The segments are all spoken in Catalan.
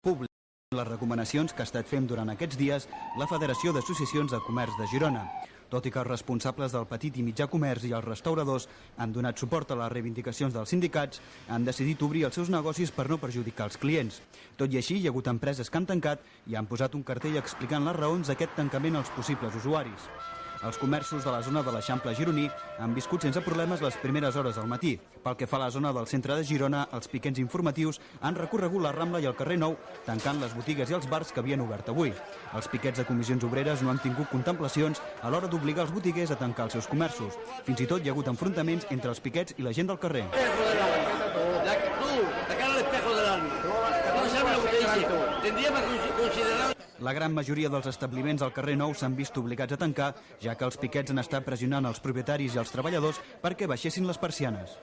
públic les recomanacions que ha estat fent durant aquests dies la Federació d'Associacions de Comerç de Girona. Tot i que els responsables del petit i mitjà comerç i els restauradors han donat suport a les reivindicacions dels sindicats, han decidit obrir els seus negocis per no perjudicar els clients. Tot i així, hi ha hagut empreses que han tancat i han posat un cartell explicant les raons d'aquest tancament als possibles usuaris. Els comerços de la zona de l'Eixample gironí han viscut sense problemes les primeres hores del matí. Pel que fa a la zona del centre de Girona, els piquets informatius han recorregut la Rambla i el carrer Nou, tancant les botigues i els bars que havien obert avui. Els piquets de comissions obreres no han tingut contemplacions a l'hora d'obligar els botiguers a tancar els seus comerços. Fins i tot hi ha hagut enfrontaments entre els piquets i la gent del carrer. La gran majoria dels establiments al carrer Nou s'han vist obligats a tancar, ja que els piquets han estat pressionant els propietaris i els treballadors perquè baixessin les persianes.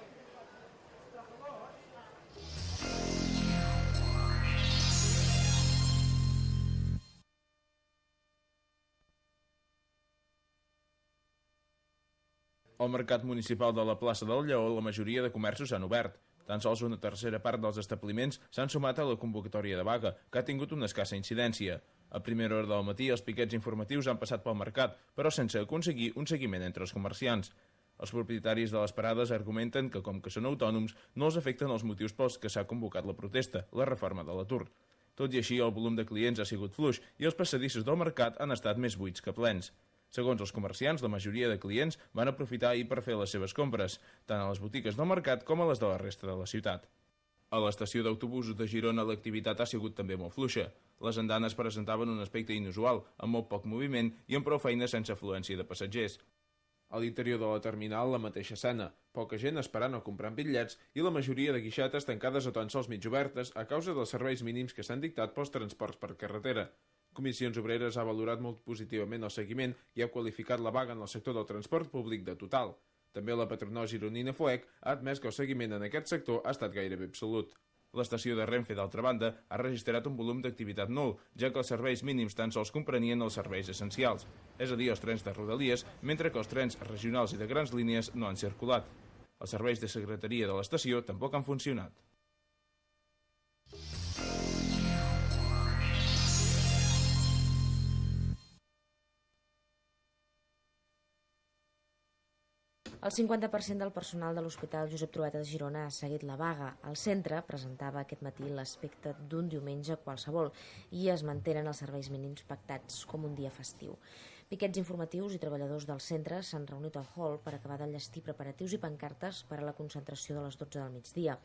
Al mercat municipal de la plaça del Lleó, la majoria de comerços s'han obert. Tan sols una tercera part dels establiments s'han sumat a la convocatòria de vaga, que ha tingut una escassa incidència. A primera hora del matí, els piquets informatius han passat pel mercat, però sense aconseguir un seguiment entre els comerciants. Els propietaris de les parades argumenten que, com que són autònoms, no els afecten els motius pels que s'ha convocat la protesta, la reforma de l'atur. Tot i així, el volum de clients ha sigut fluix i els passadissos del mercat han estat més buits que plens. Segons els comerciants, la majoria de clients van aprofitar ahir per fer les seves compres, tant a les botigues del mercat com a les de la resta de la ciutat. A l'estació d'autobusos de Girona l'activitat ha sigut també molt fluixa. Les andanes presentaven un aspecte inusual, amb molt poc moviment i amb prou feina sense afluència de passatgers. A l'interior de la terminal, la mateixa escena, poca gent esperant o comprant bitllets i la majoria de guixetes tancades o tan sols mig obertes a causa dels serveis mínims que s'han dictat pels transports per carretera. Comissions Obreres ha valorat molt positivament el seguiment i ha qualificat la vaga en el sector del transport públic de total. També la patronal gironina FOEC ha admès que el seguiment en aquest sector ha estat gairebé absolut. L'estació de Renfe, d'altra banda, ha registrat un volum d'activitat nul, ja que els serveis mínims tan sols comprenien els serveis essencials, és a dir, els trens de Rodalies, mentre que els trens regionals i de grans línies no han circulat. Els serveis de secretaria de l'estació tampoc han funcionat. El 50% del personal de l'Hospital Josep Trueta de Girona ha seguit la vaga. El centre presentava aquest matí l'aspecte d'un diumenge qualsevol i es mantenen els serveis mínims pactats com un dia festiu. Piquets informatius i treballadors del centre s'han reunit al hall per acabar d'enllestir preparatius i pancartes per a la concentració de les 12 del migdia.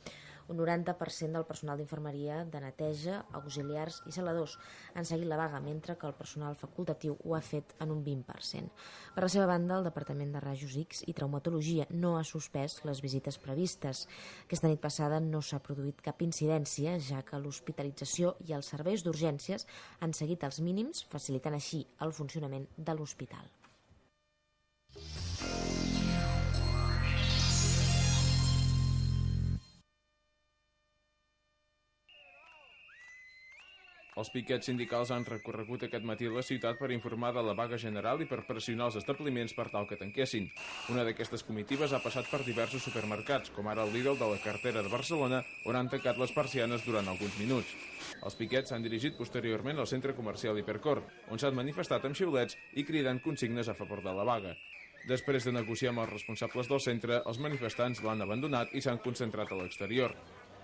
Un 90% del personal d'infermeria, de neteja, auxiliars i saladors han seguit la vaga, mentre que el personal facultatiu ho ha fet en un 20%. Per la seva banda, el Departament de Rajos X i Traumatologia no ha suspès les visites previstes. Aquesta nit passada no s'ha produït cap incidència, ja que l'hospitalització i els serveis d'urgències han seguit els mínims, facilitant així el funcionament de l'hospital. Els piquets sindicals han recorregut aquest matí a la ciutat per informar de la vaga general i per pressionar els establiments per tal que tanquessin. Una d'aquestes comitivas ha passat per diversos supermercats, com ara el Lidl de la cartera de Barcelona, on han tancat les persianes durant alguns minuts. Els piquets s'han dirigit posteriorment al centre comercial Hipercor, on s'han manifestat amb xiulets i cridant consignes a favor de la vaga. Després de negociar amb els responsables del centre, els manifestants l'han abandonat i s'han concentrat a l'exterior.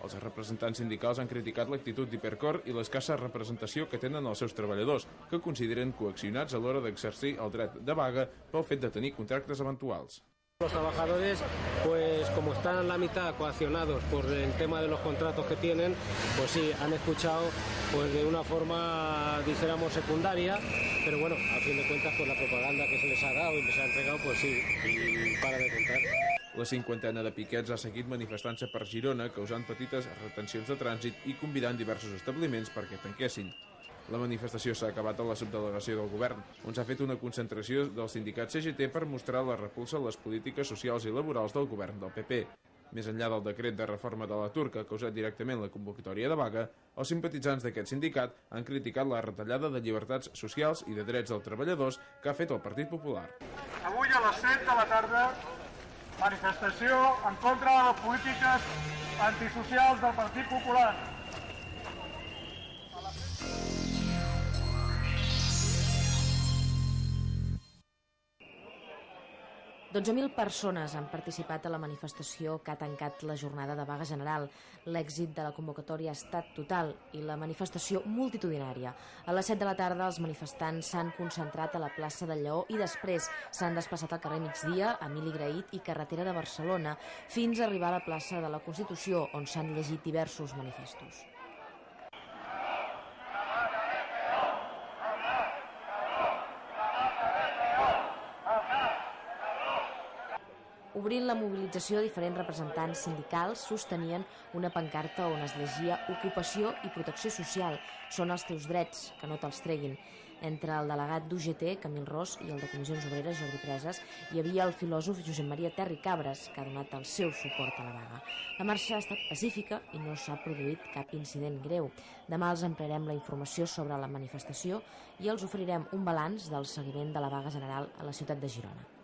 Els representants sindicals han criticat l'actitud d'Hipercor i l'escassa representació que tenen els seus treballadors, que consideren coaccionats a l'hora d'exercir el dret de vaga pel fet de tenir contractes eventuals. Los trabajadores, pues como están a la mitad coaccionados por el tema de los contratos que tienen, pues sí, han escuchado pues de una forma, dijéramos, secundaria, pero bueno, a fin de cuentas, pues la propaganda que se les ha dado y les ha entregado, pues sí, y para de contar. La cinquantena de piquets ha seguit manifestant-se per Girona, causant petites retencions de trànsit i convidant diversos establiments perquè tanquessin. La manifestació s'ha acabat a la subdelegació del govern, on s'ha fet una concentració del sindicat CGT per mostrar la repulsa a les polítiques socials i laborals del govern del PP. Més enllà del decret de reforma de l'atur que ha causat directament la convocatòria de vaga, els simpatitzants d'aquest sindicat han criticat la retallada de llibertats socials i de drets dels treballadors que ha fet el Partit Popular. Avui a les 7 de la tarda, manifestació en contra de les polítiques antisocials del Partit Popular. A 12.000 persones han participat a la manifestació que ha tancat la jornada de vaga general. L'èxit de la convocatòria ha estat total i la manifestació multitudinària. A les 7 de la tarda els manifestants s'han concentrat a la plaça del Lleó i després s'han desplaçat al carrer Migdia, Emili Grahit i carretera de Barcelona fins a arribar a la plaça de la Constitució, on s'han llegit diversos manifestos. Obrint la mobilització, diferents representants sindicals sostenien una pancarta on es llegia «Ocupació i protecció social. Són els teus drets, que no te'ls treguin». Entre el delegat d'UGT, Camil Ros, i el de Comissions Obreres, Jordi Preses, hi havia el filòsof Josep Maria Terri Cabres, que ha donat el seu suport a la vaga. La marxa ha estat pacífica i no s'ha produït cap incident greu. Demà els ampliarem la informació sobre la manifestació i els oferirem un balanç del seguiment de la vaga general a la ciutat de Girona.